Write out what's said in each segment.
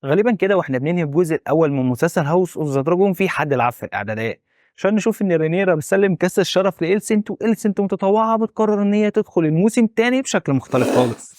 غالبا كده واحنا بننهي الجزء الاول من مسلسل هاوس اوف ذا دراجون في حد لعب في الاعدادات عشان نشوف ان رينيرا بتسلم كاس الشرف لإلسنت، وإلسنت متطوعه بتقرر ان هي تدخل الموسم الثاني بشكل مختلف خالص.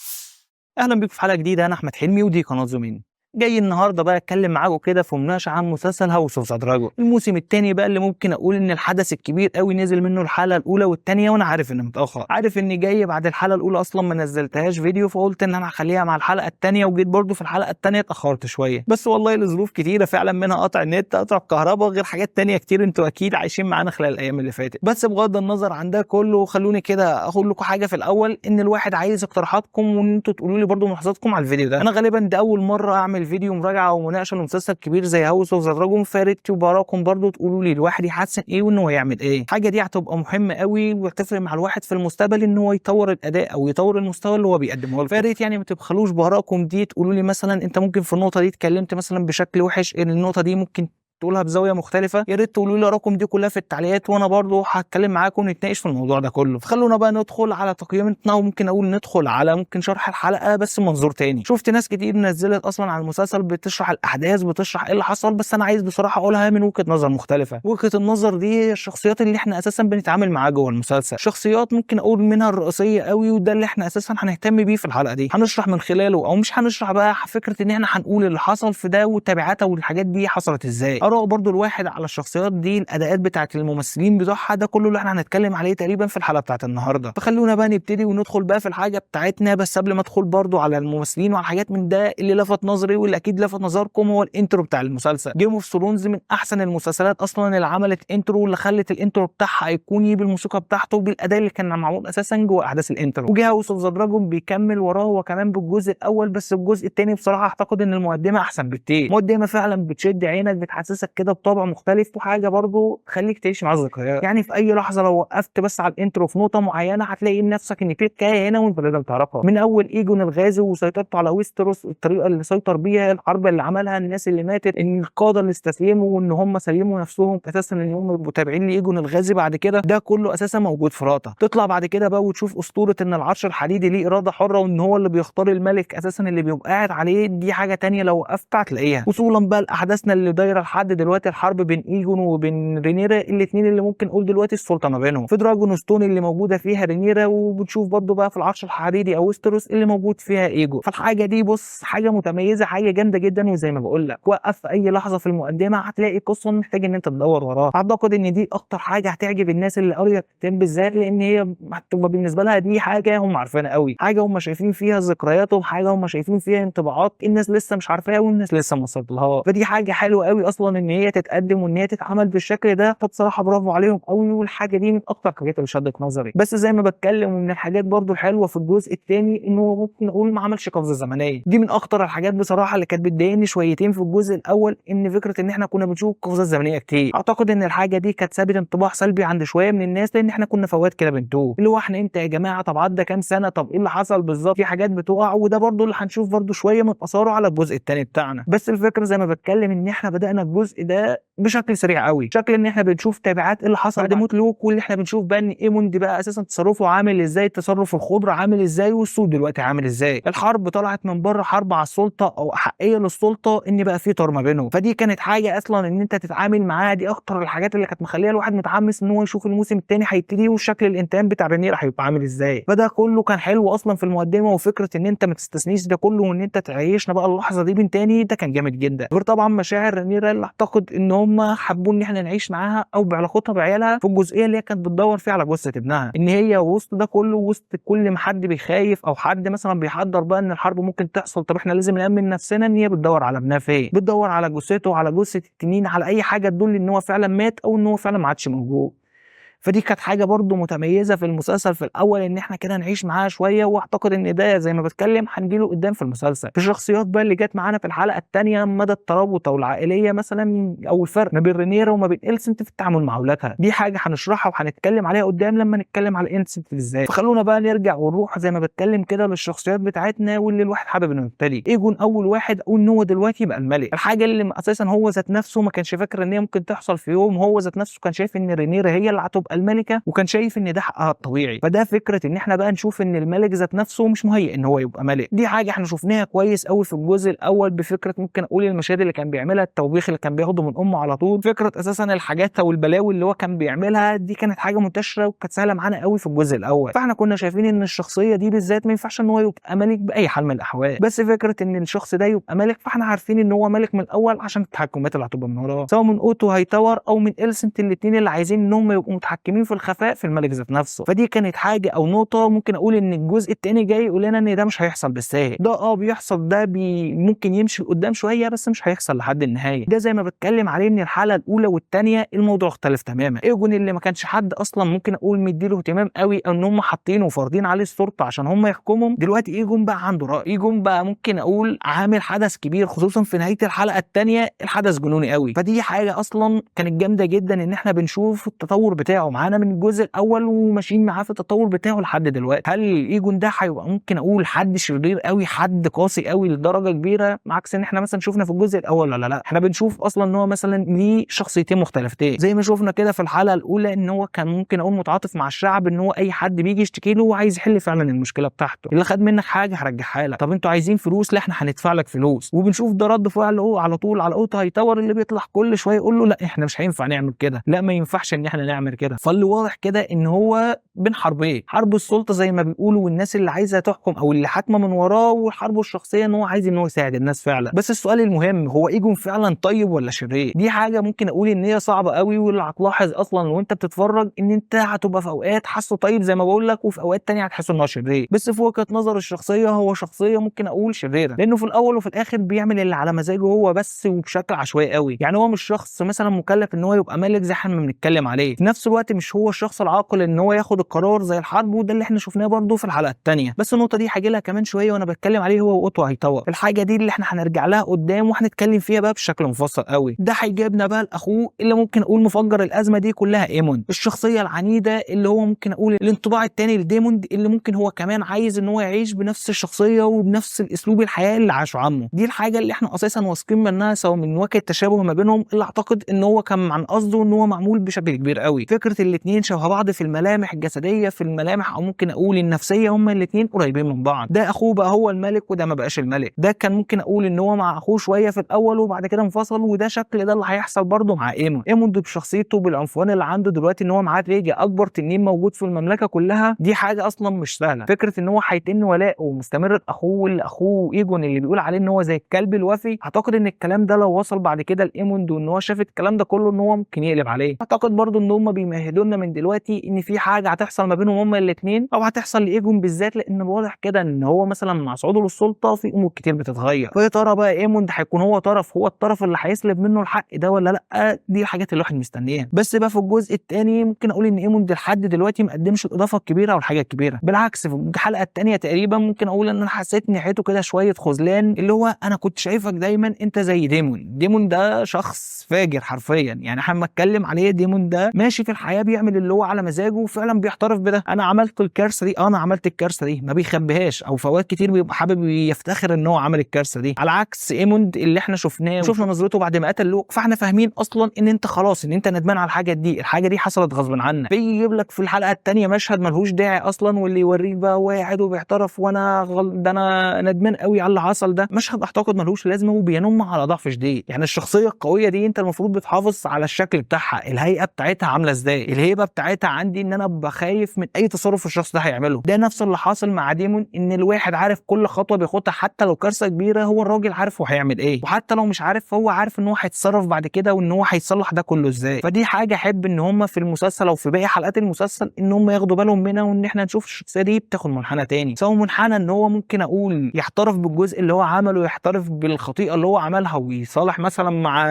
اهلا بيكم في حلقه جديده، انا احمد حلمي ودي قناه زومين. جاي النهارده بقى اتكلم معاكم كده في مناقشه عن مسلسل هاوس اوف ذا دراجون الموسم الثاني بقى، اللي ممكن اقول ان الحدث الكبير قوي نزل منه الحلقه الاولى والثانيه، وانا عارف اني متاخر، عارف اني جاي بعد الحلقه الاولى اصلا ما نزلتهاش فيديو، فقلت ان انا هخليها مع الحلقه الثانيه، وجيت برضو في الحلقه الثانيه اتاخرت شويه، بس والله لظروف كتيره فعلا، منها قطع النت، قطع الكهرباء، غير حاجات تانية كتير انتوا اكيد عايشين معانا خلال الايام اللي فاتت. بس بغض النظر عن ده كله، خلوني كده اقول لكم حاجه في الاول، ان الواحد عايز اقتراحاتكم وان انتوا تقولوا لي برضو ملاحظاتكم على الفيديو ده. انا غالبا ده اول مره اعمل فيديو مراجعه ومناقشه لمسلسل كبير زي هاوس اوف ذا دراجون، فاريت وبراكم برضو تقولوا لي الواحد يحسن ايه وان هو يعمل ايه. حاجه دي هتبقى مهمه قوي وهتفرق مع الواحد في المستقبل، ان هو يطور الاداء او يطور المستوى اللي هو بيقدمه لكم. فاريت يعني ما تبخلوش بارائكم دي، تقولوا لي مثلا انت ممكن في النقطه دي اتكلمت مثلا بشكل وحش، ان النقطه دي ممكن تقولها بزاويه مختلفه، يا ريت تقولوا لي اراءكم دي كلها في التعليقات، وانا برضو هتكلم معاكم ونتناقش في الموضوع ده كله. فخلونا بقى ندخل على تقييمنا، وممكن اقول ندخل على ممكن شرح الحلقه بس منظور تاني. شفت ناس كتير نزلت اصلا على المسلسل بتشرح الاحداث، بتشرح ايه اللي حصل، بس انا عايز بصراحه اقولها من وجهه نظر مختلفه. وجهه النظر دي هي الشخصيات اللي احنا اساسا بنتعامل معاها جوه المسلسل، شخصيات ممكن اقول منها الرئيسيه قوي، وده اللي احنا اساسا هنهتم بيه في الحلقه دي. هنشرح من خلاله، او مش هنشرح بقى، فكره ان احنا هنقول اللي حصل في ده والتبعات والحاجات دي حصلت ازاي، اراء برضو الواحد على الشخصيات دي، الاداءات بتاعت الممثلين بتوعها، ده كله اللي احنا هنتكلم عليه تقريبا في الحلقه بتاعت النهارده. فخلونا بقى نبتدي وندخل بقى في الحاجه بتاعتنا، بس قبل ما ادخل برضو على الممثلين وعلى حاجات من ده، اللي لفت نظري واللي اكيد لفت نظركم هو الانترو بتاع المسلسل. جيم اوف ثرونز من احسن المسلسلات اصلا اللي عملت انترو، واللي خلت الانترو بتاعها ايقوني بالموسيقى بتاعته، بالاداء اللي كان معمول اساسا جوه احداث الانترو. وجه هاوس اوف ذا دراجون بيكمل وراه هو كمان بالجزء الاول، بس الجزء الثاني بصراحه اعتقد ان المقدمه احسن بكتير. مقدمه فعلا بتشد عينك، بتحسسك كده بطابع مختلف، وحاجه برضو تخليك تعيش مع الذكريات. يعني في اي لحظه لو وقفت بس على الانترو في نقطه معينه، هتلاقي نفسك ان في حكايه هنا وانت لازم تعرفها، من اول ايجون الغازي وسيطرته على ويستروس، الطريقه اللي سيطر بيها، الحرب اللي عملها، الناس اللي ماتت، ان القاده اللي استسلموا وان هم سلموا نفسهم اساسا ان هم يبقوا تابعين لايجون الغازي بعد كده، ده كله اساسا موجود في راتا. تطلع بعد كده بقى وتشوف اسطوره ان العرش الحديدي ليه اراده حره، وان هو اللي بيختار الملك اساسا اللي بيبقى قاعد عليه، دي حاجه تانية لو وقفت هتلاقيها. وصولا بقى لاحداثنا اللي دايره لحد دلوقتي، الحرب بين ايجون وبين رينيرا، الاثنين اللي ممكن نقول دلوقتي السلطه ما بينهم، في دراجون ستون اللي موجوده فيها رينيرا، وبتشوف برضو بقى في العرش الحديدي او ويستروس اللي موجود فيها ايجو. فالحاجه دي بص حاجه متميزه، حاجه جامده جدا، وزي ما بقول لك وقف في اي لحظه في المقدمه هتلاقي قصه محتاج ان انت تدور وراها. اعتقد ان دي اكتر حاجه هتعجب الناس اللي قريت الكتاب بالذات، لان هي هتبقى بالنسبه لها دي حاجه هم عارفينها قوي، حاجه هم شايفين فيها ذكرياتهم، حاجه هم شايفين فيها انطباعات الناس لسه مش عارفاها والناس لسه ما وصلتلهاش. فدي حاجه حلوه قوي اصلا ان هي تتقدم وان هي تتعمل بالشكل ده، فبصراحه برافو عليهم قوي، والحاجه دي من اكتر الحاجات اللي شدت نظري. بس زي ما بتكلم، ومن الحاجات برضو الحلوه في الجزء الثاني انه ممكن نقول ما عملش قفزه زمنيه، دي من اكتر الحاجات بصراحه اللي كانت بتضايقني شويتين في الجزء الاول، ان فكره ان احنا كنا بنشوف قفزات زمنيه كتير. اعتقد ان الحاجه دي كانت سابت انطباع سلبي عند شويه من الناس، لان احنا كنا فوات كده بنتوه، اللي هو احنا امتى يا جماعه، طب عدى كام سنه، طب ايه اللي حصل بالظبط، في حاجات بتقع، وده برضو اللي هنشوف برضو شويه من اثاره على الجزء الثاني بتاعنا. بس الفكره زي ما بتكلم ان احنا بدانا الجزء ده بشكل سريع قوي، شكل ان احنا بنشوف تبعات اللي حصل بعد موت لوك، واللي احنا بنشوف بقى ان ايموند بقى اساسا تصرفه عامل ازاي، تصرف الخضره عامل ازاي، والسود دلوقتي عامل ازاي، الحرب طلعت من بره حرب على السلطه او احقيه للسلطه، ان بقى في طار ما بينهم. فدي كانت حاجه اصلا ان انت تتعامل معاها، دي اكتر الحاجات اللي كانت مخليه الواحد متحمس ان هو يشوف الموسم الثاني هيبتدي، وشكل الانتقام بتاع رينير هيبقى عامل ازاي. فده كله كان حلو اصلا في المقدمه، وفكره ان انت ما تستثنيش ده كله وان انت تعيشنا بقى اللحظه دي من تاني، ده كان جامد جدا. غير طبعا مشاعر رينير اللي اعتقد ان هم حبوا ان احنا نعيش معاها او بعلاقتها بعيالها في الجزئيه اللي هي كانت بتدور فيها على جثه ابنها، ان هي وسط ده كله، وسط كل ما حد بيخايف او حد مثلا بيحضر بقى ان الحرب ممكن تحصل، طب احنا لازم نامن نفسنا، ان هي بتدور على ابنها فين، بتدور على جثته، على جثه التنين، على اي حاجه تدل ان هو فعلا مات او ان هو فعلا ما عادش موجود. فدي كانت حاجه برضو متميزه في المسلسل في الاول، ان احنا كده نعيش معاها شويه، واعتقد ان ده زي ما بتكلم هنجيله قدام في المسلسل. في الشخصيات بقى اللي جت معانا في الحلقه الثانيه، مدى الترابط او العائليه مثلا، او الفرق ما بين رينيرا وما بين إلسنت في التعامل مع اولادها، دي حاجه هنشرحها وهنتكلم عليها قدام لما نتكلم على إلسنت بالذات. فخلونا بقى نرجع ونروح زي ما بتكلم كده للشخصيات بتاعتنا، واللي الواحد حابب انه يبتدي. ايجون اول واحد، او ان هو دلوقتي بقى الملك، الحاجه اللي اساسا هو ذات نفسه ما كانش فاكر ان هي ممكن تحصل في يوم، هو ذات نفسه كان شايف ان رينيرا هي اللي هتبقى تبقى الملكه وكان شايف ان ده حقها الطبيعي. فده فكره ان احنا بقى نشوف ان الملك ذات نفسه مش مهيئ ان هو يبقى ملك. دي حاجه احنا شفناها كويس قوي في الجزء الاول بفكره ممكن اقول المشاهد اللي كان بيعملها، التوبيخ اللي كان بياخده من امه على طول، فكره اساسا الحاجات او البلاوي اللي هو كان بيعملها دي كانت حاجه منتشره وكانت سهله معانا قوي في الجزء الاول. فاحنا كنا شايفين ان الشخصيه دي بالذات ما ينفعش ان هو يبقى ملك باي حال من الاحوال. بس فكره ان الشخص ده يبقى ملك فاحنا عارفين ان هو ملك من الاول عشان التحكمات اللي هتبقى من وراه، سواء من اوتو هايتاور او من إلسنت، الاثنين اللي عايزين ان هم يبقوا متحكمين في الخفاء في الملك ذات نفسه. فدي كانت حاجه او نقطه ممكن اقول ان الجزء الثاني جاي يقول لنا ان ده مش هيحصل بالساهل. ده بيحصل، ده ممكن يمشي قدام شويه بس مش هيحصل لحد النهايه. ده زي ما بتكلم عليه من الحلقه الاولى والثانيه الموضوع اختلف تماما. ايجون اللي ما كانش حد اصلا ممكن اقول مديله اهتمام قوي او ان هم حاطينه وفارضين عليه السلطه عشان هم يحكمهم، دلوقتي ايجون بقى عنده راي. ايجون بقى ممكن اقول عامل حدث كبير، خصوصا في نهايه الحلقه الثانيه الحدث جنوني قوي. فدي حاجه اصلا كانت جامده جدا ان احنا بنشوف التطور بتاعه معانا من الجزء الاول وماشيين معاه في التطور بتاعه لحد دلوقتي. هل ايجون ده هيبقى ممكن اقول حد شرير قوي، حد قاسي قوي لدرجه كبيره، عكس ان احنا مثلا شفنا في الجزء الاول ولا لا؟ احنا بنشوف اصلا ان هو مثلا ليه شخصيتين مختلفتين، زي ما شفنا كده في الحلقه الاولى ان هو كان ممكن اقول متعاطف مع الشعب، ان هو اي حد بيجي يشتكي له وعايز يحل فعلا المشكله بتاعته. اللي خد منك حاجه هرجعها لك، طب انتوا عايزين فلوس؟ لا احنا هندفع لك فلوس. وبنشوف ده رد فعله على طول على اوتو هايتاور اللي بيطلع كل شويه يقول له لا احنا مش هينفع نعمل كده، لا ما ينفعش ان احنا نعمل كده. فاللي واضح كده ان هو بين حربين، حرب السلطه زي ما بيقولوا والناس اللي عايزه تحكم او اللي حاكمه من وراه، وحربه الشخصيه ان هو عايز ان هو يساعد الناس فعلا. بس السؤال المهم هو ايجون فعلا طيب ولا شرير؟ دي حاجه ممكن اقول ان هي صعبه قوي، واللي هتلاحظ اصلا وانت بتتفرج ان انت هتبقى في اوقات حاسه طيب زي ما بقول لك، وفي اوقات تانية هتحس ان هو شرير. بس في وجهه نظر الشخصيه هو شخصيه ممكن اقول شريره، لانه في الاول وفي الاخر بيعمل اللي على مزاجه هو بس وبشكل عشوائي قوي. يعني هو مش شخص مثلا مكلف ان هو يبقى ملك زي احنا بنتكلم عليه، في نفس الوقت مش هو الشخص العاقل ان هو ياخد القرار زي الحرب، وده اللي احنا شفناه برضه في الحلقه الثانيه. بس النقطه دي هاجي لها كمان شويه وانا بتكلم عليه هو اوتو هايتاور. الحاجه دي اللي احنا هنرجع لها قدام وهنتكلم فيها بقى بشكل مفصل قوي. ده هيجيبنا بقى لاخوه اللي ممكن اقول مفجر الازمه دي كلها، ايمون، الشخصيه العنيده اللي هو ممكن اقول الانطباع الثاني لديموند، اللي ممكن هو كمان عايز ان هو يعيش بنفس الشخصيه وبنفس الاسلوب الحياه اللي عاشه عمه. دي الحاجه اللي احنا اساسا واثقين منها، سواء من وجه التشابه ما بينهم اللي اعتقد ان هو كان عن قصده ان هو معمول بشكل كبير قوي. فكره الاثنين شبه بعض في الملامح الجسديه، في الملامح او ممكن اقول النفسيه، هما الاثنين قريبين من بعض. ده اخوه بقى هو الملك وده ما بقاش الملك. ده كان ممكن اقول ان هو مع اخوه شويه في الاول وبعد كده انفصل، وده شكل ده اللي هيحصل برضه مع ايمون بشخصيته بالعنفوان اللي عنده دلوقتي، ان هو معاه ريجا اكبر تنين موجود في المملكه كلها. دي حاجه اصلا مش سهله. فكره ان هو هيتن ولاءه ومستمر لاخوه، اللي اخوه ايجون اللي بيقول عليه ان هو زي الكلب الوفي، اعتقد ان الكلام ده لو وصل بعد كده لايموند وان هو شاف الكلام ده كله ان هو ممكن يقلب عليه. اعتقد برضه ان هم بيمهدوا لنا من دلوقتي ان في حاجه هتحصل ما بينهم هما الاثنين، او هتحصل لايجون بالذات، لان واضح كده ان هو مثلا مع صعوده للسلطه في امور كتير بتتغير. فيا ترى بقى ايموند هيكون هو الطرف اللي هيسلب منه الحق ده ولا لا؟ دي الحاجات اللي الواحد مستنيها. بس بقى في الجزء الثاني ممكن اقول ان ايموند لحد دلوقتي ما قدمش الاضافه الكبيره او الحاجه الكبيره، بالعكس في الحلقه الثانيه تقريبا ممكن اقول ان انا حسيت ناحيته كده شويه خذلان، اللي هو انا كنت شايفك دايما انت زي ديمون ده شخص فاجر حرفيا. يعني احنا لما اتكلم عليه ديمون ده ماشي في الحياه بيعمل اللي هو على مزاجه وفعلا بيحترف بده. انا عملت الكارثه دي، انا عملت الكارثه دي، ما بيخبيهاش، او في اوقات كتير بيبقى حابب يفتخر ان هو عمل الكارثه دي، على عكس ايموند اللي احنا شفناه وشفنا نظرته بعد ما قتل لوك. فاحنا فاهمين اصلا ان انت خلاص ان انت ندمان على الحاجه دي حصلت غصب عنك. بيجي يجيب لك في الحلقه الثانيه مشهد ملهوش داعي اصلا، واللي يوريك بقى واحد وبيحترف وانا ده انا ندمان قوي على اللي حصل ده، مشهد اعتقد ملهوش لازمه وبينم على ضعف شديد. يعني الشخصيه القويه دي انت المفروض بتحافظ على الشكل بتاعها، الهيئه بتاعتها عامله ازاي، الهيبه بتاعتها عندي ان انا ابقى خايف من اي تصرف الشخص ده هيعمله. ده نفس اللي حاصل مع ديمون، ان الواحد عارف كل خطوه بياخدها حتى لو كارثه كبيره، هو الراجل عارف هو هيعمل ايه، وحتى لو مش عارف فهو عارف ان هو هيتصرف بعد كده وان هو هيصلح ده كله ازاي. فدي حاجه احب ان هم في المسلسل او في باقي حلقات المسلسل ان هم ياخدوا بالهم منها، وان احنا نشوف الشخصيه دي بتاخد منحنى تاني، سواء منحنى ان هو ممكن اقول يحترف بالجزء اللي هو عمله، يحترف بالخطيئه اللي هو عملها ويصالح مثلا مع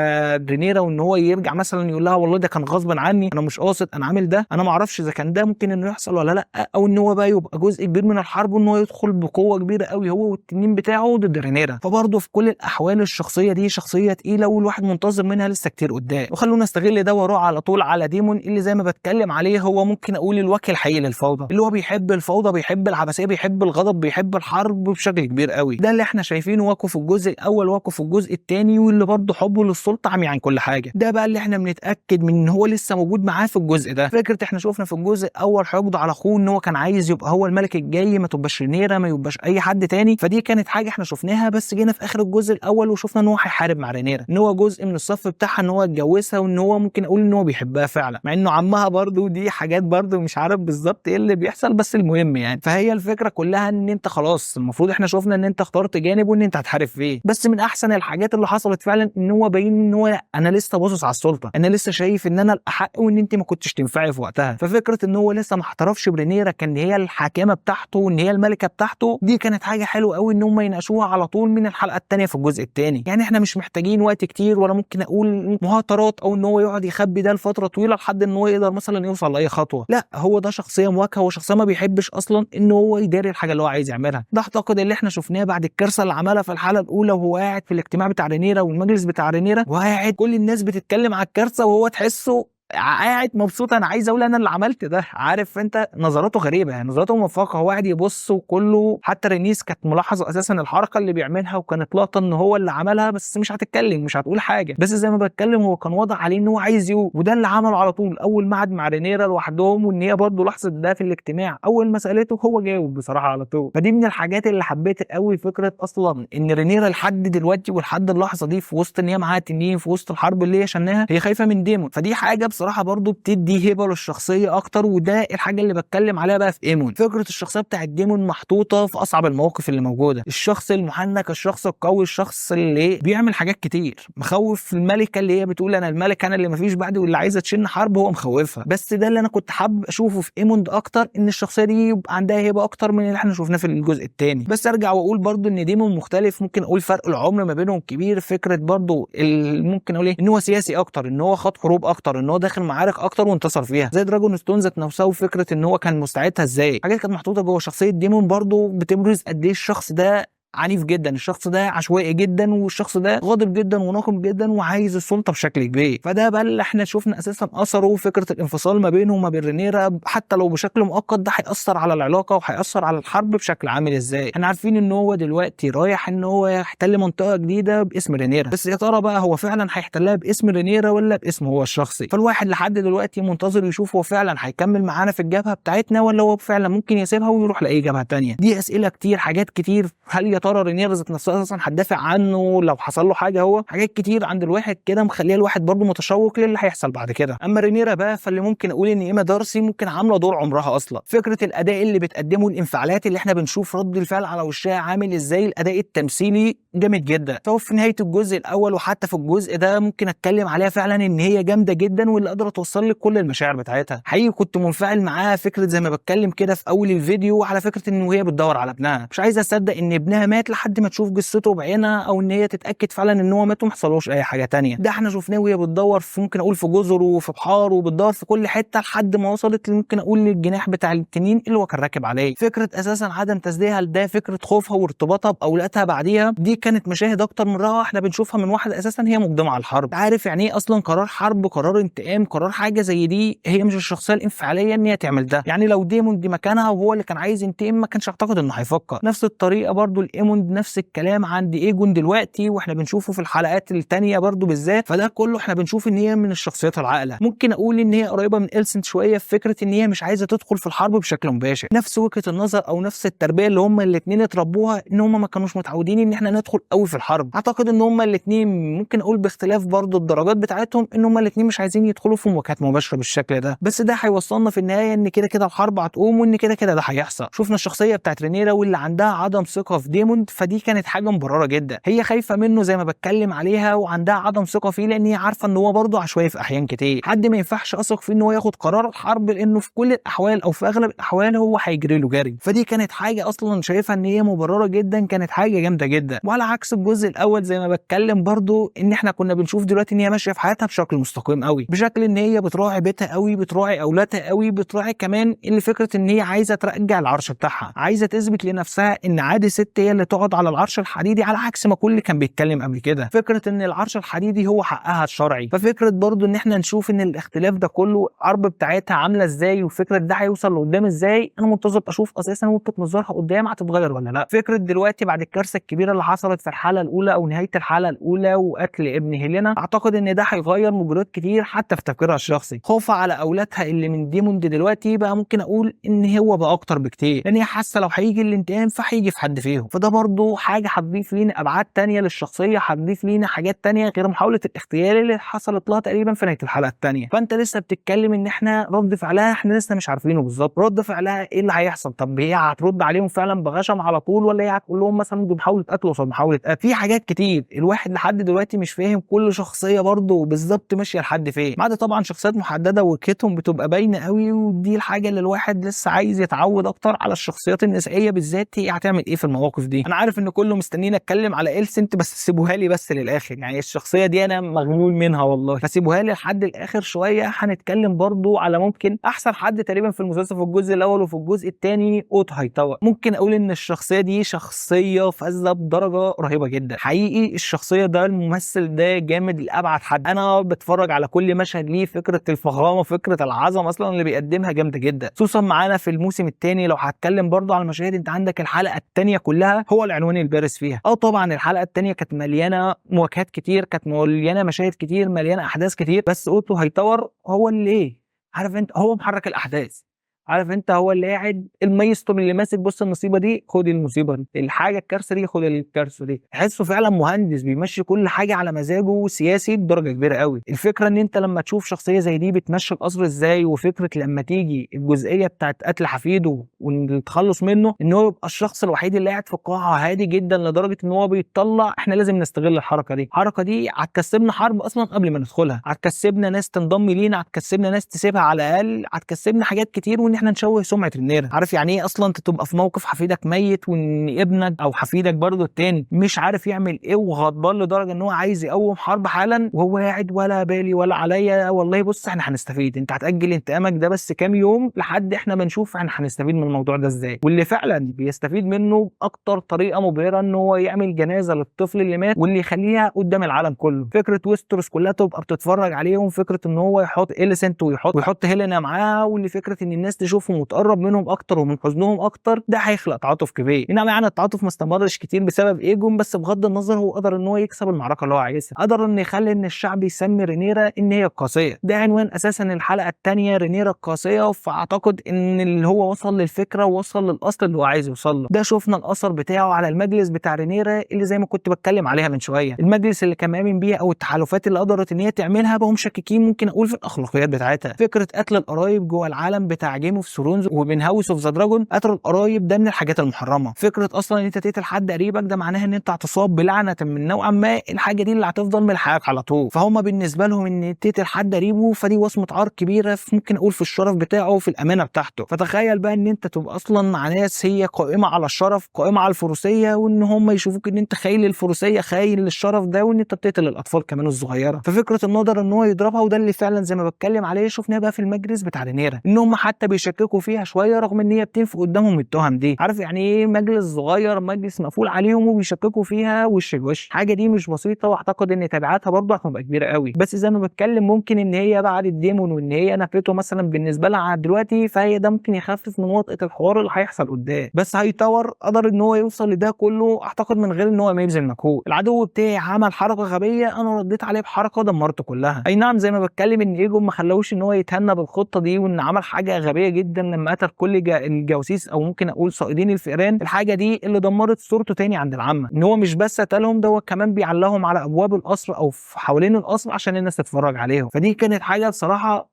رينيرا، وان هو يرجع مثلا يقول لها والله ده كان غصبا عني، انا مش قاصد، انا عامل ده. انا ما اعرفش اذا كان ده ممكن انه يحصل ولا لا، او ان هو بقى يبقى جزء كبير من الحرب وان هو يدخل بقوه كبيره قوي هو والتنين بتاعه ضد رينيرا. فبرضه في كل الاحوال الشخصيه دي شخصيه تقيله والواحد منتظر منها لسه كتير قدام. وخلونا نستغل ده واروح على طول على ديمون اللي زي ما بتكلم عليه هو ممكن اقول الوكيل الحقيقي للفوضى، اللي هو بيحب الفوضى، بيحب العبثيه، بيحب الغضب، بيحب الحرب بشكل كبير قوي. ده اللي احنا شايفينه واقف في الجزء الاول واقف في الجزء الثاني، واللي برضه حبه للسلطه عمي عن كل حاجه. ده بقى اللي احنا بنتاكد من ان هو لسه موجود معاه في الجزء ده. فكره احنا شفنا في الجزء الاول حقده على اخوه ان هو كان عايز يبقى هو الملك الجاي، ما تبقاش رينيرا، ما يبقاش اي حد تاني، فدي كانت حاجه احنا شفناها. بس جينا في اخر الجزء الاول وشفنا ان هو هيحارب مع رينيرا، ان هو جزء من الصف بتاعها، ان هو اتجوزها، وان هو ممكن اقول ان هو بيحبها فعلا، مع انه عمها برضو. دي حاجات برضو مش عارف بالظبط ايه اللي بيحصل، بس المهم يعني. فهي الفكره كلها ان انت خلاص المفروض احنا شفنا ان انت اخترت جانب وان انت هتحارب فيه. بس من احسن الحاجات اللي حصلت فعلا ان هو باين ان هو لا، انا لسه باصص على السلطه، انا لسه شايف ان انا الاحق وان انت ما كنتش تنفعي في وقتها. ففكره ان هو لسه ما احترفش برينيرا كان هي الحاكمه بتاعته وان هي الملكه بتاعته، دي كانت حاجه حلوه قوي ان هم يناقشوها على طول من الحلقه الثانيه في الجزء الثاني. يعني احنا مش محتاجين وقت كتير، ولا ممكن اقول مهاترات، او ان هو يقعد يخبي ده لفتره طويله لحد ان هو يقدر مثلا يوصل لاي خطوه. لا، هو ده شخصيه مواجهه، وشخصيه ما بيحبش اصلا ان هو يداري الحاجه اللي هو عايز يعملها. ده اعتقد اللي احنا شفناه بعد الكارثه اللي عملها في الحلقه الاولى، وهو قاعد في الاجتماع بتاع رينيرا والمجلس بتاع رينيرا، وقاعد كل الناس بتتكلم على الكارثه وهو تحسه قاعد مبسوط. انا عايز اقول انا اللي عملت ده. عارف انت نظراته غريبه، يعني نظراته موفقه، هو قاعد يبص وكله. حتى رينيس كانت ملاحظه اساسا الحركه اللي بيعملها، وكانت لقطه ان هو اللي عملها، بس مش هتتكلم، مش هتقول حاجه، بس زي ما بتكلم هو كان واضح عليه ان هو عايز يقول. وده اللي عمله على طول اول ما قعد مع رينيرا لوحدهم، وان هي برضه لاحظت ده في الاجتماع. اول ما سالته هو جاوب بصراحه على طول. فدي من الحاجات اللي حبيت قوي، فكره اصلا ان رينيرا لحد دلوقتي ولحد اللحظه دي في وسط ان هي معاها تنين، في وسط الحرب اللي هي شناها، هي خايفه من ديمون. فدي حاجه بصراحه برضه دي هبه للشخصيه اكتر. وده الحاجه اللي بتكلم عليها بقى في ايمون. فكره الشخصيه بتاعت ديمون محطوطه في اصعب المواقف اللي موجوده، الشخص المحنك، الشخص القوي، الشخص اللي بيعمل حاجات كتير، مخوف الملكه اللي هي بتقول انا الملك، انا اللي مفيش بعدي، واللي عايزه تشن حرب هو مخوفها. بس ده اللي انا كنت حابب اشوفه في ايمون اكتر، ان الشخصيه دي يبقى عندها هبه اكتر من اللي احنا شفناه في الجزء الثاني. بس ارجع واقول برضو ان ديمون مختلف، ممكن اقول فرق العمر ما بينهم كبير. فكره برضو ممكن اقول ايه، ان هو سياسي اكتر، ان هو خاض حروب اكتر، ان هو داخل معارك اكتر وانتصر فيها، زي دراجون ستون ذات نفسها. وفكره ان هو كان مستعدها ازاي، حاجات كانت محطوطه جوه شخصيه ديمون برضو بتبرز قد ايه الشخص ده عنيف جدا، الشخص ده عشوائي جدا، والشخص ده غاضب جدا وناقم جدا وعايز السلطه بشكل كبير. فده بقى اللي احنا شفنا اساسا اثره، فكره الانفصال ما بينه وما بين رينيرا، حتى لو بشكل مؤقت، ده هياثر على العلاقه وهياثر على الحرب بشكل عامل ازاي. احنا عارفين ان هو دلوقتي رايح ان هو يحتل منطقه جديده باسم رينيرا، بس يا ترى بقى هو فعلا هيحتلها باسم رينيرا ولا باسمه هو الشخصي؟ فالواحد لحد دلوقتي منتظر يشوف هو فعلا هيكمل معانا في الجبهه بتاعتنا، ولا هو فعلا ممكن يسيبها ويروح لاي جبهه ثانيه. دي اسئله كتير، حاجات كتير. هل يا ترى رينيرا ذات نفسها اصلا هتدافع عنه لو حصل له حاجه؟ هو حاجات كتير عند الواحد كده مخليه الواحد برضه متشوق للي هيحصل بعد كده. اما رينيرا بقى، فاللي ممكن اقول ان ايما دارسي ممكن عامله دور عمرها اصلا. فكره الاداء اللي بتقدمه، الانفعالات اللي احنا بنشوف رد الفعل على وشها عامل ازاي، الاداء التمثيلي جامد جدا. سواء في نهايه الجزء الاول وحتى في الجزء ده ممكن اتكلم عليها فعلا ان هي جامده جدا، واللي قادره توصل لك كل المشاعر بتاعتها. حقيقي كنت منفعل معاها، فكره زي ما بتكلم كده في اول الفيديو على فكره ان هي بتدور على ابنها، مش عايزه اصدق ان ابنها مات لحد ما تشوف جثته بعينها، او ان هي تتاكد فعلا ان هو مات وما حصلوش اي حاجه تانية. ده احنا شفناه وهي بتدور في، ممكن اقول في جزر وفي بحار، وبتدور في كل حته لحد ما وصلت ممكن اقول للجناح بتاع التنين اللي هو كان راكب عليه. فكره اساسا عدم تسديدها لده، فكره خوفها وارتباطها باولادها بعديها، دي كانت مشاهد اكتر من روعه احنا بنشوفها من واحده اساسا هي مقدمه على الحرب. عارف يعني ايه اصلا قرار حرب، قرار انتقام، قرار حاجه زي دي. هي مش الشخصيه الانفعاليه ان هي تعمل ده. يعني لو ديمون دي مكانها وهو اللي كان عايز ينتقم، ما كانش اعتقد انه هيفكر نفس الطريقه. برضو الايمون نفس الكلام عند ايجون دلوقتي، واحنا بنشوفه في الحلقات الثانيه برضو بالذات. فده كله احنا بنشوف ان هي من الشخصيات العاقله. ممكن اقول ان هي قريبه من إلسنت شويه في فكره ان هي مش عايزه تدخل في الحرب بشكل مباشر، نفس وجهه النظر او نفس التربيه اللي هم الاثنين اتربوها، ان هم ما كانوش متعودين ان احنا ندخل قوي في الحرب. اعتقد ان هم الاثنين ممكن اقول باختلاف برضو الدرجات بتاعتهم، ان هم الاثنين مش عايزين يدخلوا في مواجهات مباشره بالشكل ده. بس ده هيوصلنا في النهايه ان كده كده الحرب هتقوم، وان كده كده ده هيحصل. شفنا الشخصيه بتاعت رينيرا واللي عندها عدم ثقه في ديمون، فدي كانت حاجه مبرره جدا. هي خايفه منه زي ما بتكلم عليها، وعندها عدم ثقه فيه، لان هي عارفه ان هو برضه عشوائي في احيان كتير. حد ما ينفعش اثق فيه ان هو ياخد قرار الحرب، لانه في كل الاحوال او في اغلب الاحوال هو هيجري له جري. فدي كانت حاجه اصلا شايفها ان هي مبرره جدا، كانت حاجه جامده جدا. وعلى عكس الجزء الاول زي ما بتكلم برضه، ان احنا كنا بنشوف دلوقتي ان هي ماشيه في حياتها بشكل مستقيم قوي، بشكل ان هي بتراعي بيتها قوي، بتراعي اولادها قوي، بتراعي كمان اللي فكره ان هي عايزه ترجع العرش بتاعها، عايزه تثبت لنفسها ان عادي ست هي اللي اللي تقعد على العرش الحديدي، على عكس ما كل كان بيتكلم قبل كده. فكره ان العرش الحديدي هو حقها الشرعي. ففكره برضو ان احنا نشوف ان الاختلاف ده كله الحرب بتاعتها عامله ازاي، وفكره ده هيوصل لقدام ازاي، انا منتظر اشوف اساسا وجهه نظرها قدام هتتغير ولا لا. فكره دلوقتي بعد الكارثه الكبيره اللي حصلت في الحلقه الاولى او نهايه الحلقه الاولى وقتل ابن هيلينا، اعتقد ان ده هيغير مجريات كتير حتى في تفكيرها الشخصي. خوفها على اولادها اللي من ديموند دلوقتي بقى ممكن اقول ان هو بقى اكتر بكتير، لان هي حاسه لو هيجي الانتقام فهيجي في حد فيهم. فده برضو حاجه هتضيف لينا ابعاد تانية للشخصيه، هتضيف لينا حاجات تانية غير محاوله الاغتيال اللي حصلت لها تقريبا في نهايه الحلقه الثانيه. فانت لسه بتتكلم ان احنا رد فعلها احنا لسه مش عارفينه بالظبط، رد فعلها ايه اللي هيحصل. طب هي هترد عليهم فعلا بغشم على طول، ولا هي هتقول لهم مثلا دي محاوله قتل قصاد محاوله قتل؟ في حاجات كتير الواحد لحد دلوقتي مش فاهم كل شخصيه برضه بالظبط ماشيه لحد فين، ما عدا طبعا شخصيات محدده وجهتهم بتبقى باينه قوي، ودي الحاجه اللي الواحد لسه عايز يتعود اكتر على الشخصيات النسائيه بالذات هي هتعمل ايه في المواقف دي. انا عارف ان كله مستنيني اتكلم على إلسنت، بس سيبوها لي بس للاخر، يعني الشخصيه دي انا مغلول منها والله، فسيبوها لي لحد الاخر شويه. هنتكلم برضو على ممكن احسن حد تقريبا في المسلسل في الجزء الاول وفي الجزء الثاني اوتو هايتاوا. ممكن اقول ان الشخصيه دي شخصيه فذه بدرجه رهيبه جدا حقيقي. الشخصيه ده الممثل ده جامد لابعد حد، انا بتفرج على كل مشهد ليه، فكره الفخامه فكره العظمه اصلا اللي بيقدمها جامده جدا، خصوصا معانا في الموسم الثاني. لو هتكلم برضو على المشاهد، انت عندك الحلقه الثانيه كلها هو العنوان البارز فيها. طبعا الحلقه الثانيه كانت مليانه مواجهات كتير، كانت مليانه مشاهد كتير، مليانه احداث كتير، بس اوتو هايتاوا هو اللي ايه، عارف انت، هو محرك الاحداث، عارف انت، هو اللي قاعد المايسترو اللي ماسك، بص النصيبه دي خد المصيبه دي، الحاجه الكارثه دي خد الكارثه دي. تحسه فعلا مهندس بيمشي كل حاجه على مزاجه، سياسي بدرجه كبيره قوي. الفكره ان انت لما تشوف شخصيه زي دي بتمشي القصر ازاي، وفكره لما تيجي الجزئيه بتاعت قتل حفيده والتخلص منه، ان هو يبقى الشخص الوحيد اللي قاعد في القاعه هادي جدا لدرجه ان هو بيطلع، احنا لازم نستغل الحركه دي. الحركه دي هتكسبنا حرب اصلا قبل ما ندخلها، هتكسبنا ناس تنضم لينا، هتكسبنا ناس تسيبها على الاقل، هتكسبنا حاجات كتير، وان احنا نشوه سمعه رينيرا. عارف يعني ايه اصلا انت تبقى في موقف حفيدك ميت، وان ابنك او حفيدك برضه التاني مش عارف يعمل ايه وغضبان لدرجه ان هو عايز يقوم حرب حالا، وهو قاعد ولا بالي ولا عليا، والله بص احنا هنستفيد، انت هتاجل انتقامك ده بس كام يوم لحد احنا ما نشوف احنا هنستفيد من الموضوع ده ازاي. واللي فعلا بيستفيد منه باكتر طريقه مبهره ان هو يعمل جنازه للطفل اللي مات، واللي يخليها قدام العالم كله. فكره ويستروس كلها تبقى بتتفرج عليهم، فكره ان هو يحط إليسنت ويحط هيلينا معاها، واللي فكره ان الناس تشوفهم وتقرب منهم اكتر ومن حزنهم اكتر، ده هيخلق تعاطف كبير. انما يعني التعاطف ما استمرش كتير بسبب ايجون، بس بغض النظر هو قدر ان هو يكسب المعركه اللي هو عايزها، قدر ان يخلي ان الشعب يسمي رينيرا ان هي القاسيه. ده عنوان اساسا الحلقه الثانيه، رينيرا القاسيه. فاعتقد ان اللي هو وصل للفكره ووصل للاصل اللي هو عايز يوصل له. ده شفنا الاثر بتاعه على المجلس بتاع رينيرا اللي زي ما كنت بتكلم عليها من شويه، المجلس اللي كان مؤمن بيها او التحالفات اللي قدرت ان هي تعملها بقوا مشككين ممكن اقول في الاخلاقيات بتاعتها. فكره قتل القرايب جوه العالم بتاع جيم اوف ثرونز ومن هاوس اوف ذا دراجون، قتل القرايب ده من الحاجات المحرمه. فكره اصلا ان انت تقتل حد قريبك ده معناها ان انت هتصاب بلعنه من نوعا ما، الحاجه دي اللي هتفضل ملحقك على طول. فهم بالنسبه لهم ان تقتل حد قريبه فدي وصمه عار كبيره، ممكن اقول في الشرف بتاعه وفي الامانه بتاعته. فتخيل بقى ان انت تبقى اصلا مع ناس هي قائمه على الشرف، قائمه على الفروسيه، وان هم يشوفوك ان انت خاين للفروسيه خاين للشرف ده، وان انت بتقتل الاطفال كمان الصغيره. ففكره النظر ان هو يضربها، وده اللي فعلا زي ما بتكلم عليه شفناه بقى في المجلس بتاع رينيرا، ان هم حتى بيشككوا فيها شويه رغم ان هي بتنفي قدامهم التهم دي. عارف يعني ايه مجلس صغير، مجلس مقفول عليهم وبيشككوا فيها وش لوش، حاجه دي مش بسيطه، واعتقد ان تبعاتها برضه هتبقى كبيره قوي. بس زي ما بتكلم ممكن ان هي بعد الديمون وان هي نفته مثلا بالنسبه لها دلوقتي، فهي ده ممكن يخفف من وطئه الحوار اللي هيحصل قدام. بس هايتاوا قدر ان هو يوصل لده كله اعتقد من غير ان هو ما يبذل مجهود. العدو بتاعي عمل حركه غبيه، انا رديت عليه بحركه دمرته كلها. اي نعم زي ما بتكلم ان ايجون ما خلاهوش ان هو يتهنى بالخطه دي، وان عمل حاجه غبيه جدا لما قتل كل الجواسيس او ممكن اقول صائدين الفئران. الحاجه دي اللي دمرت صورته تاني عند العامه، ان هو مش بس قتلهم، ده هو كمان بيعلقهم على ابواب القصر او حوالين القصر عشان الناس تتفرج عليهم. فدي كانت حاجه بصراحه،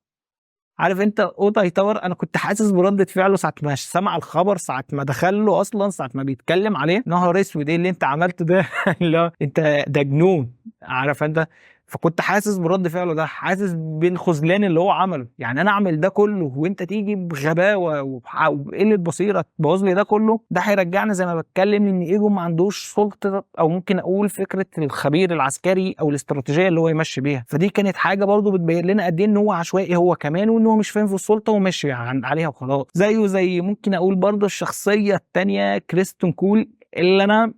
عارف انت اوضه هايتاوا انا كنت حاسس برده فعله ساعه ما سمع الخبر، ساعه ما دخل له اصلا، ساعه ما بيتكلم عليه، نهار اسود ايه اللي انت عملته ده لا انت ده جنون، عارف انت. فكنت حاسس برد فعله ده، حاسس بالخذلان اللي هو عمله. يعني انا اعمل ده كله وانت تيجي بغباوه وبقله بصيره تبوظ لي ده كله، ده هيرجعنا زي ما بتكلم ان ايجو ما عندوش سلطه او ممكن اقول فكره الخبير العسكري او الاستراتيجيه اللي هو يمشي بيها. فدي كانت حاجه برضو بتبين لنا قد ايه ان هو عشوائي هو كمان، وان هو مش فاهم في السلطه وماشي عليها وخلاص. زيه زي ممكن اقول برضو الشخصيه الثانيه كريستون كول، اللي انا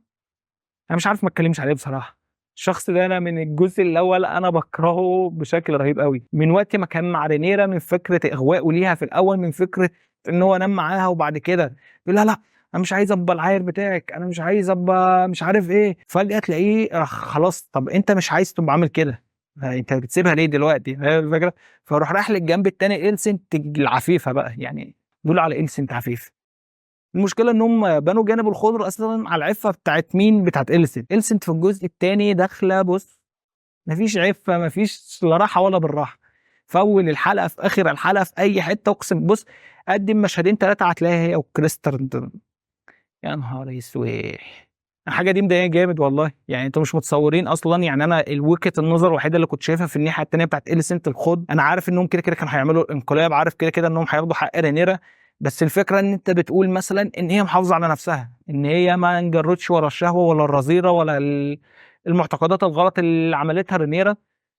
مش عارف ما اتكلمش عليه بصراحه. الشخص ده انا من الجزء الاول انا بكرهه بشكل رهيب قوي، من وقت ما كان مع رينيرا، من فكره اغوائه ليها في الاول، من فكره ان هو نام معاها وبعد كده يقول لا انا مش عايز ابقى العاير بتاعك، انا مش عايز ابقى مش عارف ايه، فجاه تلاقيه خلاص طب انت مش عايز تبقى عامل كده، انت بتسيبها ليه دلوقتي؟ فاهم الفكره؟ فاروح رايح للجنب التاني إلسنت العفيفه بقى، يعني دول على إلسنت عفيف. المشكله ان هم بنوا جانب الخضر اصلا على العفه بتاعت مين؟ بتاعت إلسنت في الجزء الثاني داخله بص مفيش عفه، مفيش لا راحه ولا بالراحه، في اول الحلقه في اخر الحلقه في اي حته، اقسم بص قدم مشهدين ثلاثه هتلاقيها هي وكريستر. يا نهار اسود، الحاجه دي مضايقاني جامد والله، يعني انتوا مش متصورين اصلا. يعني انا الوجهه النظر الوحيده اللي كنت شايفها في الناحيه الثانيه بتاعت إليسنت الخض، انا عارف انهم كده كده كانوا هيعملوا الانقلاب، عارف كده كده انهم هياخدوا حق رينيرا، بس الفكره ان انت بتقول مثلا ان هي محافظه على نفسها، ان هي ما انجرتش ورا الشهوه ولا الرذيره ولا المعتقدات الغلط اللي عملتها رينيرا.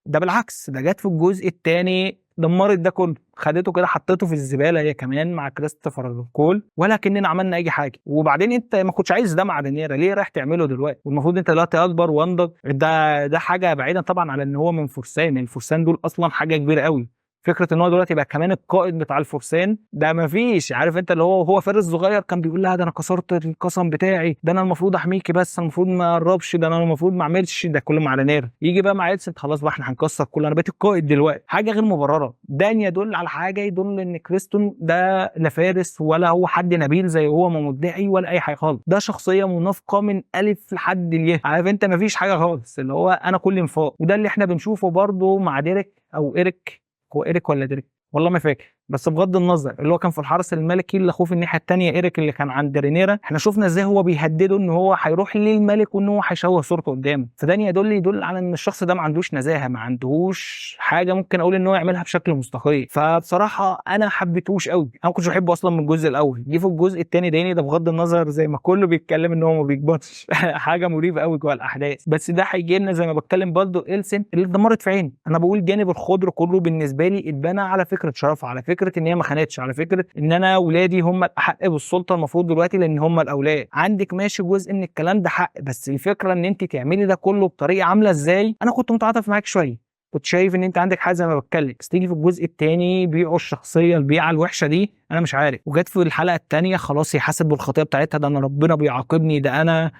ده بالعكس، ده جت في الجزء الثاني دمرت ده كله، خدته كده حطيته في الزباله هي كمان مع كريستوفر كول، ولا كاننا عملنا اي حاجه. وبعدين انت ما كنتش عايز ده مع رينيرا، ليه رايح تعمله دلوقتي؟ والمفروض انت دلوقتي اكبر وانضج. ده حاجه بعيدا طبعا على ان هو من فرسان، الفرسان دول اصلا حاجه كبيره قوي. فكره ان هو دلوقتي بقى كمان القائد بتاع الفرسان، ده ما فيش، عارف انت اللي هو فارس صغير كان بيقول لها ده انا كسرت القسم بتاعي، ده انا المفروض احميكي بس انا المفروض ما اقربش، ده انا المفروض ما اعملش ده كله مع رينيرا. يجي بقى مع إلسنت خلاص بقى احنا هنكسر كله، انا بقيت القائد دلوقتي. حاجه غير مبرره، ده يدل على حاجه، يدل ان كريستون ده لا فارس ولا هو حد نبيل زي هو ما مدعي ولا اي حاجه خالص، ده شخصيه منافقه من الف لحد الياء، عارف انت ما فيش حاجه خالص، اللي هو انا كل انفاق. وده اللي احنا بنشوفه برضه مع ديريك او ايريك، هو ايريك ولا ديريك والله ما فاكر، بس بغض النظر اللي هو كان في الحرس الملكي اللي اخوه في الناحيه الثانيه ايريك اللي كان عند رينيرا، احنا شفنا ازاي هو بيهدده ان هو هيروح للملك وان هو هيشوه صورته قدامه. فده يدل على ان الشخص ده ما عندوش نزاهه، ما عندوش حاجه ممكن اقول ان هو يعملها بشكل مستقيم. فبصراحه انا حبيتهوش قوي، انا ما كنتش بحبه اصلا من الجزء الاول، جه في الجزء الثاني داني ده بغض النظر زي ما كله بيتكلم ان هو ما بيكبرش حاجه مريبه قوي جوه الاحداث، بس ده هيجي لنا زي ما بتكلم برضه إلسنت اللي اتدمرت في عيني. انا بقول جانب الخضر كله بالنسبه لي اتبنى على فكره شرف، على فكره ان هي ما خانتش، على فكره ان انا ولادي هم الاحق بالسلطه المفروض دلوقتي لان هم الاولاد. عندك ماشي جزء من الكلام ده حق، بس الفكره ان انت تعملي ده كله بطريقه عامله ازاي. انا كنت متعاطف معاك شويه، كنت شايف ان انت عندك حاجه زي ما بتكلم، بس تيجي في الجزء الثاني بيعوا الشخصيه البيعه الوحشه دي، انا مش عارف. وجت في الحلقه الثانيه خلاص هي حست بالخطيه بتاعتها، ده انا ربنا بيعاقبني، ده انا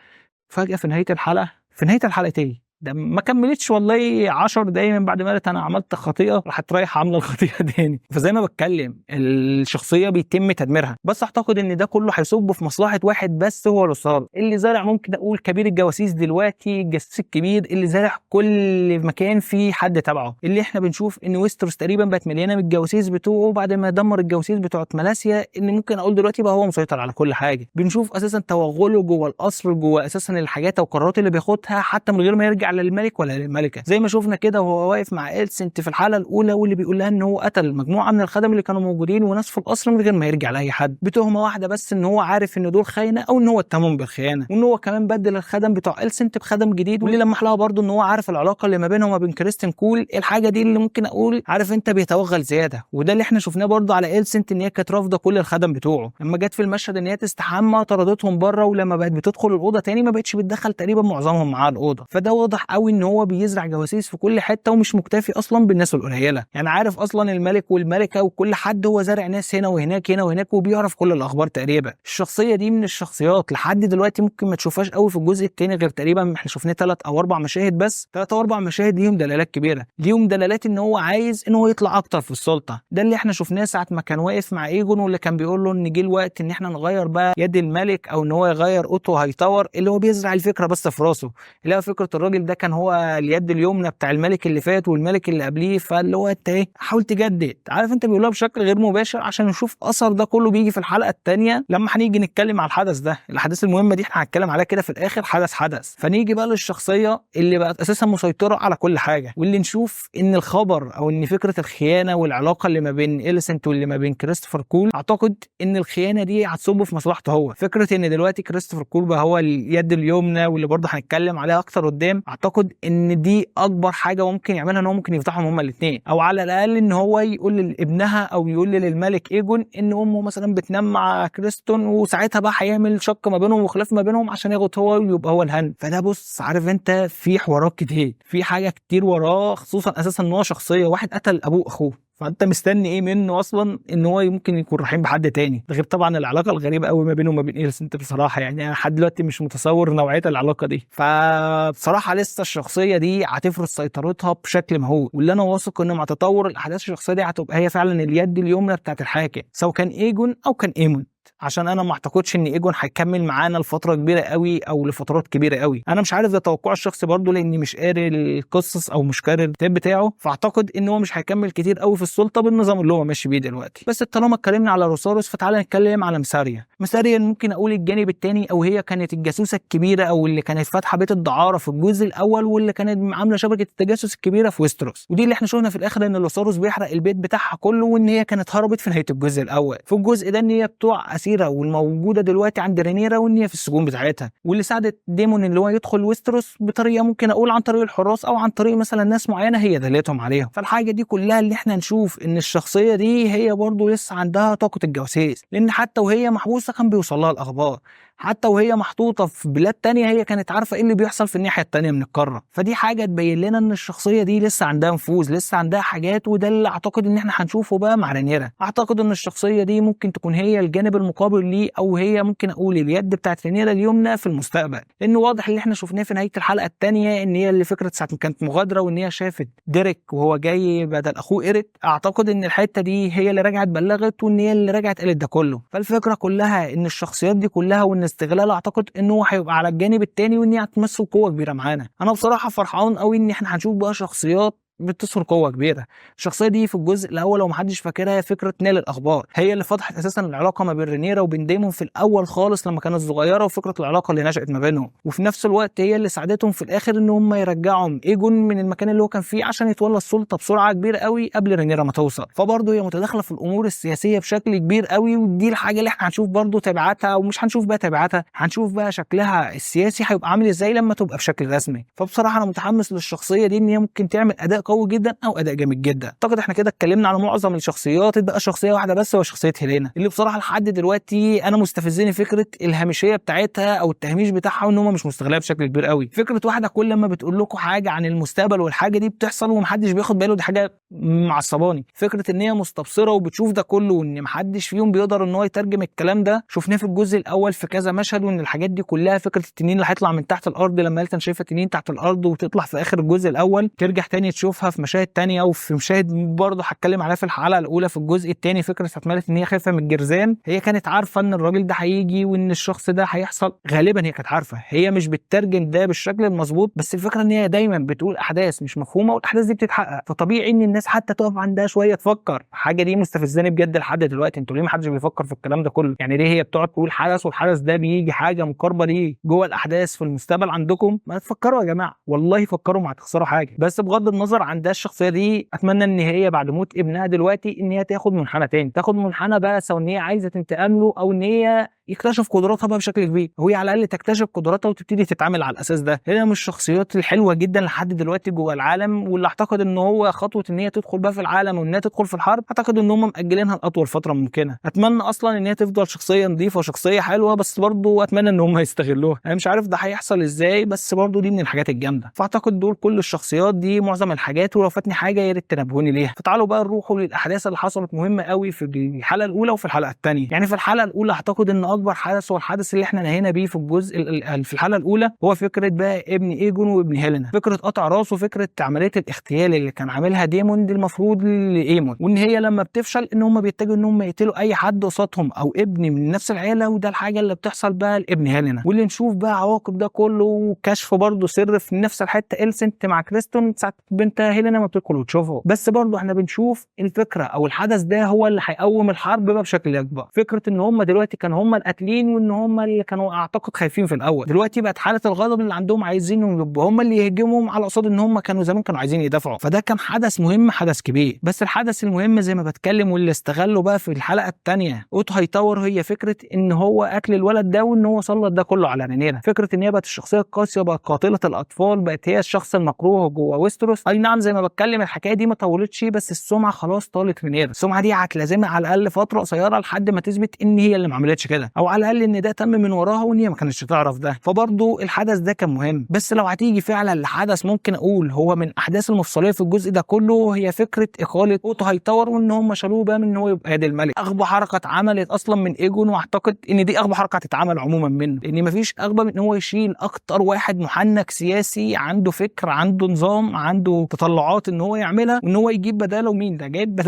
فجاه في نهايه الحلقه، في نهايه الحلقتين ده ما كملتش والله 10 دقايق من بعد ما قالت انا عملت خطيئه راحت رايحه عامله الخطيئه تاني. فزي ما بتكلم الشخصيه بيتم تدميرها، بس اعتقد ان ده كله هيصب في مصلحه واحد بس هو الوصال اللي زارع، ممكن اقول كبير الجواسيس دلوقتي، الجاسوس الكبير اللي زارع كل مكان فيه حد تبعه، اللي احنا بنشوف ان ويستروس تقريبا بقت مليانه من الجواسيس بتوعه بعد ما دمر الجواسيس بتوعت مالاسيا، ان ممكن اقول دلوقتي بقى هو مسيطر على كل حاجه. بنشوف اساسا توغله جوه القصر، جوه اساسا الحاجات او القرارات اللي بياخدها حتى من غير ما يرجع للملك ولا للملكه، زي ما شفنا كده وهو واقف مع إلسنت في الحلقه الاولى واللي بيقول لها ان هو قتل مجموعه من الخدم اللي كانوا موجودين وناس في القصر من غير ما يرجع لاي حد، بتهمه واحده بس ان هو عارف ان دول خاينه او ان هو اتهمهم بالخيانه، وان هو كمان بدل الخدم بتوع إلسنت بخدم جديد، واللي لمح لها برضه ان هو عارف العلاقه اللي ما بينه وما بين كريستين كول. الحاجه دي اللي ممكن اقول عارف انت بيتوغل زياده، وده اللي احنا شفناه برضه على إلسنت ان هي كانت رافضه كل الخدم بتوعه. لما جت في المشهد ان هي تستحمى طردتهم بره، ولما بقت بتدخل الاوضه تاني ما بقتش بتدخل تقريبا معظمهم معاها الاوضه. فده واضح قوي ان هو بيزرع جواسيس في كل حته ومش مكتفي اصلا بالناس القليله، يعني عارف اصلا الملك والملكه وكل حد هو زارع ناس هنا وهناك هنا وهناك وبيعرف كل الاخبار تقريبا. الشخصيه دي من الشخصيات لحد دلوقتي ممكن ما تشوفهاش قوي في الجزء الثاني، غير تقريبا احنا شفناه 3 أو 4 مشاهد بس، 3 أو 4 مشاهد ليهم دلالات كبيره، ليهم دلالات ان هو عايز ان هو يطلع اكتر في السلطه. ده اللي احنا شفناه ساعه ما كان واقف مع ايجون واللي كان بيقول له ان جه الوقت ان احنا نغير بقى يد الملك او ان هو يغير اوتو هايتاور، اللي هو بيزرع الفكره بس في راسه، اللي هو فكره الراجل ده كان هو اليد اليمنى بتاع الملك اللي فات والملك اللي قبليه، فاللي هو انت ايه حاول تجدد، عارف انت بيقولها بشكل غير مباشر عشان نشوف اثر ده كله بيجي في الحلقه الثانيه لما هنيجي نتكلم على الحدث ده. الاحداث المهمه دي احنا هنتكلم عليها كده في الاخر حدث. فنيجي بقى للشخصيه اللي بقت اساسا مسيطره على كل حاجه، واللي نشوف ان الخبر او ان فكره الخيانه والعلاقه اللي ما بين إليسنت واللي ما بين كريستوفر كول، اعتقد ان الخيانه دي هتصب في مصلحته هو. فكره ان دلوقتي كريستوفر كول بقى هو اليد اليمنى واللي برضه هنتكلم عليها اكتر قدام، اعتقد ان دي اكبر حاجه ممكن يعملها، ان هو ممكن يفضحهم هما الاثنين، او على الاقل ان هو يقول لابنها او يقول للملك ايجون ان امه مثلا بتنام مع كريستون، وساعتها بقى هيعمل شق ما بينهم وخلاف ما بينهم عشان ياخد هو ويبقى هو الهن. فده بص عارف انت في حوارات كتير، في حاجه كتير وراه، خصوصا اساسا ان هو شخصيه واحد قتل ابوه واخوه، فانت مستني ايه منه اصلا ان هو ممكن يكون رحيم بحد تاني؟ ده غير طبعا العلاقه الغريبه قوي ما بينه وما بين ايلسنت بصراحه، يعني انا لحد دلوقتي مش متصور نوعيه العلاقه دي. فبصراحه لسه الشخصيه دي هتفرض سيطرتها بشكل مهول، واللي انا واثق ان مع تطور الاحداث الشخصيه دي هتبقى هي فعلا اليد اليمنى بتاعت الحاكم، سواء كان ايجون او كان ايمون. عشان انا ما اعتقدش ان ايجون هيكمل معانا لفتره كبيره قوي او لفترات كبيره قوي. انا مش عارف ده توقع الشخصي برضه لاني مش قاري القصص او مش قاري الكتاب بتاعه، فاعتقد ان هو مش هيكمل كتير قوي في السلطه بالنظام اللي هو ماشي بيه دلوقتي. بس طالما اتكلمنا على روساروس فتعالى نتكلم على مساريا. مساريا ممكن اقول الجانب الثاني، او هي كانت الجاسوسه الكبيره او اللي كانت فاتحه بيت الدعاره في الجزء الاول، واللي كانت عامله شبكه التجسس الكبيره في ويستروس، ودي اللي احنا شفنا في الاخر ان روساروس بيحرق البيت بتاعها كله، وان هي كانت هربت في نهايه الجزء الاول. في الجزء ده ان هي بتوع اسيره والموجوده دلوقتي عند رينيرا، وان هي في السجون بتاعتها، واللي ساعدت ديمون اللي هو يدخل ويستروس بطريقه ممكن اقول عن طريق الحراس او عن طريق مثلا ناس معينه هي دلتهم عليهم. فالحاجه دي كلها اللي احنا نشوف ان الشخصيه دي هي برضه لسه عندها طاقه الجواسيس، لان حتى وهي محبوسه كان بيوصل لها الاخبار، حتى وهي محطوطه في بلاد تانية هي كانت عارفه ايه اللي بيحصل في الناحيه التانية من القاره. فدي حاجه تبين لنا ان الشخصيه دي لسه عندها نفوذ، لسه عندها حاجات، وده اللي اعتقد ان احنا هنشوفه بقى مع رينيرا. اعتقد ان الشخصيه دي ممكن تكون هي الجانب المقابل ليه، او هي ممكن اقول اليد بتاعت رينيرا اليمنى في المستقبل، لانه واضح اللي احنا شفناه في نهايه الحلقه الثانيه ان هي اللي فكره ساعه ما كانت مغادره وان هي شافت ديريك وهو جاي بدل اخوه ايريك. اعتقد ان الحته دي هي اللي رجعت بلغت، وان هي اللي رجعت قالت ده كله. فالفكره كلها ان الشخصيات دي كلها وان استغلالها اعتقد ان هو هيبقى على الجانب الثاني، وان هي هتمثل قوه كبيره معانا. انا بصراحه فرحان قوي ان احنا هنشوف بقى شخصيات بتصهر قوه كبيره. الشخصيه دي في الجزء الاول لو محدش فاكرها هي فكره نيل الاخبار، هي اللي فتحت اساسا العلاقه ما بين رينيرا وبين ديمون في الاول خالص لما كانت صغيره، وفكره العلاقه اللي نشأت ما بينهم، وفي نفس الوقت هي اللي ساعدتهم في الاخر ان هم يرجعوا ايجون من المكان اللي هو كان فيه عشان يتولى السلطه بسرعه كبيره قوي قبل رينيرا ما توصل. فبرضه هي متداخله في الامور السياسيه بشكل كبير قوي، ودي الحاجه اللي احنا هنشوف برضه تبعاتها، ومش هنشوف بقى تبعاتها، هنشوف بقى شكلها السياسي هيبقى عامل ازاي لما تبقى بشكل رسمي. فبصراحه انا متحمس للشخصيه دي ان هي ممكن تعمل اداء قوي جدا او اداء جامد جدا. اعتقد احنا كده اتكلمنا على معظم الشخصيات، بقى شخصيه واحده بس هو شخصيه هيلينا، اللي بصراحه لحد دلوقتي انا مستفزني فكره الهامشيه بتاعتها او التهميش بتاعها، وان هم مش مستغلها بشكل كبير قوي. فكره واحده كل ما بتقول لكم حاجه عن المستقبل والحاجه دي بتحصل ومحدش بياخد باله، دي حاجه معصباني. فكره ان هي مستبصره وبتشوف ده كله، وان محدش فيهم بيقدر ان هو يترجم الكلام ده، شفناه في الجزء الاول في كذا مشهد، وان الحاجات دي كلها فكره التنين اللي هيطلع من تحت الارض، لما قالت انا شايفه تنين تحت الارض وتطلع في اخر الجزء الاول، ترجع تاني تشوفها في مشاهد تانية، وفي مشاهد برضه هتكلم عليها في الحلقه الاولى في الجزء الثاني. فكره اتملت ان هي خايفه من الجرذان، هي كانت عارفه ان الراجل ده هيجي وان الشخص ده هيحصل، غالبا هي كانت عارفه، هي مش بتترجم ده بالشكل المظبوط، بس الفكره ان هي دايما بتقول احداث مش مفهومه والاحداث دي بتتحقق، فطبيعي ان الناس حتى تقف عندها شويه تفكر. الحاجه دي مستفزاني بجد لحد دلوقتي، انتوا ليه ما حدش بيفكر في الكلام ده كله؟ يعني ليه هي بتقعد تقول حدث والحدث ده بيجي حاجه مقاربه ليه جوه الاحداث في المستقبل عندكم؟ ما تفكروا يا جماعه، والله فكروا ما هتخسروا حاجه. بس بغض النظر عن ده الشخصيه دي اتمنى ان هي بعد موت ابنها دلوقتي ان هي تاخد منحنى تاني، تاخد منحنى بقى سواء ان هي عايزه تنتقم له او ان هي يكتشف قدراتها بقى بشكل كبير، وهي على الاقل تكتشف قدراتها وتبتدي تتعامل على الاساس ده. هي من الشخصيات الحلوه جدا لحد دلوقتي جوه العالم، واللي اعتقد ان هو خطوه ان هي تدخل بقى في العالم وان هي تدخل في الحرب، اعتقد ان هم مأجلينها لاطول فتره ممكنه. اتمنى اصلا ان هي تفضل شخصيه نظيفه وشخصيه حلوه، بس برضه اتمنى ان هم يستغلوها. انا مش عارف ده هيحصل ازاي، بس برضه دي من الحاجات الجامده. فاعتقد دول كل الشخصيات دي معظم الحاجات، ولو فاتني حاجه يا ريت تنبهوني ليها. فتعالوا بقى نروحوا للاحداث اللي حصلت مهمه قوي في الحلقه الاولى وفي الحلقه الثانيه. يعني في الحلقه الاولى اعتقد ان اكبر حدث هو الحدث اللي احنا نهينا بيه في الجزء في الحلقه الاولى، هو فكره بقى ابن ايجون وابن هيلينا، فكره قطع راسه، فكره عمليه الاغتيال اللي كان عاملها ديمون دي المفروض لايمون، وان هي لما بتفشل ان هم بيتجهوا ان هم يقتلوا اي حد قصادهم او ابن من نفس العيله، وده الحاجه اللي بتحصل بقى لابن هيلينا، واللي نشوف بقى عواقب ده كله، وكشف برضه سر في نفس الحته إلسنت مع كريستون ساعه بنت انت هيلينا ما بتدخل وتشوفه. بس برضه احنا بنشوف الفكره او الحدث ده هو اللي هيقوم الحرب بقى بشكل اكبر. فكره ان هم دلوقتي كانوا هم القاتلين وان هم اللي كانوا اعتقد خايفين في الاول، دلوقتي بقت حاله الغضب اللي عندهم عايزين يبقوا هم اللي يهجموا على قصاد ان هم كانوا زمان كانوا عايزين يدافعوا. فده كان حدث مهم، حدث كبير. بس الحدث المهم زي ما بتكلم واللي استغله بقى في الحلقه الثانيه اوتو هايتاور هي فكره ان هو قتل الولد ده وان هو سلط ده كله على رينيرا. فكره ان هي بقت الشخصيه القاسيه، بقت قاتله الاطفال، بقت هي الشخص المكروه جوه ويستروس. اي نعم زي ما بتكلم الحكايه دي ما طولتش، بس السمعه خلاص طالت رينيرا. السمعه دي هتلازمها على الاقل فتره قصيره لحد ما تثبت ان هي اللي ما عملتش كده، او على الاقل ان ده تم من وراها وان هي ما كانتش تعرف ده. فبرضه الحدث ده كان مهم. بس لو هتيجي فعلا لحدث ممكن اقول هو من احداث المفصليه في الجزء ده كله، هي فكره اقاله اوتو هايتاور وان هم شالوه بقى من ان هو يبقى يد الملك. اغبى حركه اتعملت اصلا من ايجون، واعتقد ان دي اغبى حركه هتتعمل عموما منه، لان مفيش اغبى من ان هو يشيل اكتر واحد محنك سياسي عنده فكر، عنده نظام، عنده تطلعات ان هو يعملها، وان هو يجيب بداله مين ده؟ جايب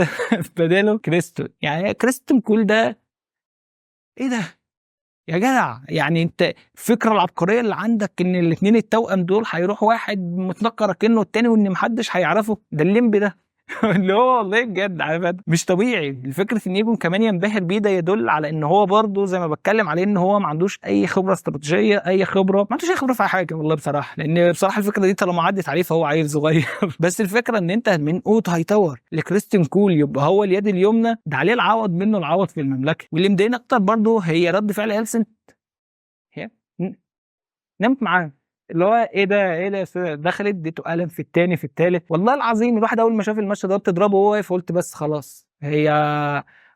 بداله كريستون. يعني كريستون كول ده ايه ده يا جدع؟ يعني انت الفكره العبقريه اللي عندك ان الاثنين التوأم دول هيروح واحد متنكر كأنه التاني وان محدش هيعرفه، ده الليمبي ده. اللي هو والله بجد عارف مش طبيعي. الفكره ان يكون كمان ينبهر بيه ده يدل على ان هو برضه زي ما بتكلم عليه ان هو ما عندوش اي خبره استراتيجيه، اي خبره، ما عندوش اي خبره في اي حاجه والله بصراحه. لان بصراحه الفكره دي طالما عدت عليه فهو عيل صغير. بس الفكره ان انت من اوت هايتاور لكريستين كول يبقى هو اليد اليمنى، ده عليه العوض منه العوض في المملكه. واللي مضايقني اكتر برضه هي رد فعل هيلسنت. هي نمت معاه، اللي هو ايه ده ايه ده يا استاذ؟ دخلت اديته قلم في التاني في التالت. والله العظيم الواحد اول ما شاف المشهد ده بتضربه وهو واقف قلت بس خلاص هي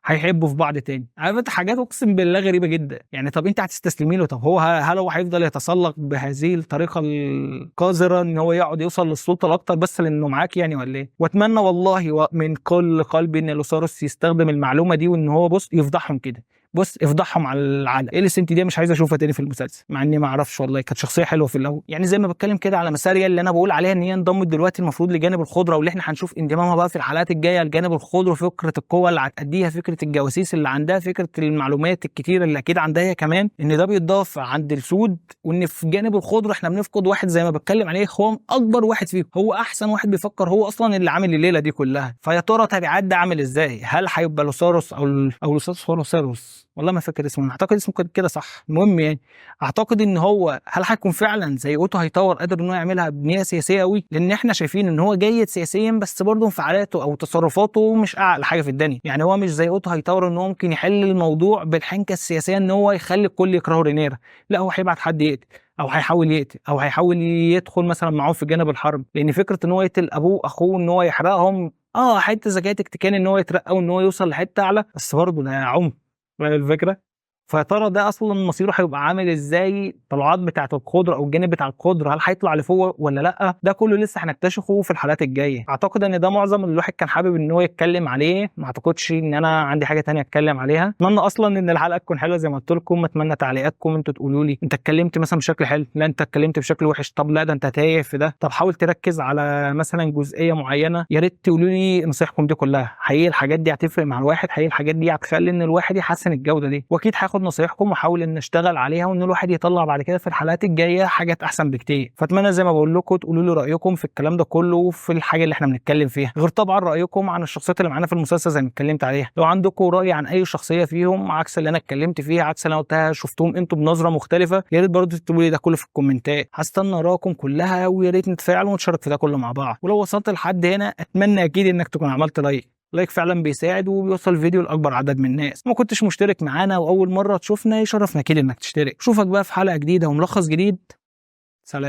هيحبوا في بعض تاني. عارف انت حاجات اقسم بالله غريبه جدا. يعني طب انت هتستسلمي له؟ طب هو هل هو هيفضل يتسلق بهذه الطريقه القذره ان هو يقعد يوصل للسلطه الاكتر بس لانه معاك يعني ولا ايه؟ واتمنى والله من كل قلبي ان لوساروس يستخدم المعلومه دي وان هو بص يفضحهم كده. بص افضحهم على العالم. اليسنت دي مش عايز اشوفها تاني في المسلسل، مع اني ما اعرفش والله كانت شخصيه حلوه في الاول. يعني زي ما بتكلم كده على مساريا اللي انا بقول عليها ان هي انضمت دلوقتي المفروض لجانب الخضره، واللي احنا هنشوف انضمامها بقى في الحلقات الجايه لجانب الخضره. فكره القوه اللي هتاديها، فكره الجواسيس اللي عندها، فكره المعلومات الكتيره اللي اكيد عندها هي كمان، ان ده بيتضاف عند السود. وان في جانب الخضره احنا بنفقد واحد زي ما بتكلم عليه هو اكبر واحد فيهم، هو احسن واحد بيفكر، هو اصلا اللي عامل الليله دي كلها. فيا ترى تبعات ده عامل ازاي؟ هل هيبقى لوساروس او لوساروس والله ما فاكر اسمه، اعتقد اسمه كده صح. المهم يعني اعتقد ان هو هل هيكون فعلا زي اوتو هايتاور قادر ان هو يعملها بنيه سياسيه قوي؟ لان احنا شايفين ان هو جيد سياسيا بس برضه انفعالاته او تصرفاته مش اعلى حاجه في الدنيا. يعني هو مش زي اوتو هايتاور ان هو ممكن يحل الموضوع بالحنكه السياسيه ان هو يخلي الكل يكرهه رينيرا. لا هو هيبعت حد يقتل، او هيحاول يقتل، او هيحاول يدخل مثلا معاهم في جانب الحرب. لان فكره ان هو يقتل ابوه اخوه ان هو يحرقهم حته ذكاء تكتيكيا ان هو يترقى وان هو يوصل لحته اعلى، بس برضه ده عمق الفكره. فيا ترى ده اصلا مصيره هيبقى عامل ازاي؟ الطلعات بتاعه القدره او الجانب بتاع القدره هل هيطلع لفوق ولا لا؟ ده كله لسه هنكتشفه في الحلقات الجايه. اعتقد ان ده معظم اللي الواحد كان حابب ان هو يتكلم عليه. ما اعتقدش ان انا عندي حاجه تانية اتكلم عليها. اتمنى اصلا ان الحلقه تكون حلوه زي ما قلت لكم. اتمنى تعليقاتكم، انتوا تقولوا لي انت اتكلمت مثلا بشكل حلو، لا انت اتكلمت بشكل وحش، طب لا ده انت تايه في ده، طب حاول تركز على مثلا جزئيه معينه. يا ريت تقولوا لي نصيحتكم دي كلها. حقيقي الحاجات دي هتفرق مع الواحد، حقيقي الحاجات دي هتخلي ان الواحد يحسن الجوده دي. واكيد هاخد نصايحكم واحاول ان اشتغل عليها وان الواحد يطلع بعد كده في الحلقات الجايه حاجات احسن بكتير. فاتمنى زي ما بقول لكم تقولوا لي رايكم في الكلام ده كله وفي الحاجه اللي احنا بنتكلم فيها، غير طبعا رايكم عن الشخصيات اللي معانا في المسلسل زي ما اتكلمت عليها. لو عندكم راي عن اي شخصيه فيهم عكس اللي انا اتكلمت فيها، عكس اللي انا قلتها، شفتوهم انتم بنظره مختلفه، يا ريت برضه تكتبوا لي ده كله في الكومنتات. هستنى اراءكم كلها، ويا ريت نتفاعل ونشارك في ده كله مع بعض. ولو وصلت لحد هنا اتمنى اكيد انك تكون عملت لايك فعلا بيساعد وبيوصل الفيديو لاكبر عدد من الناس. ما كنتش مشترك معانا واول مره تشوفنا يشرفنا اكيد انك تشترك. اشوفك بقى في حلقه جديده وملخص جديد. سلام.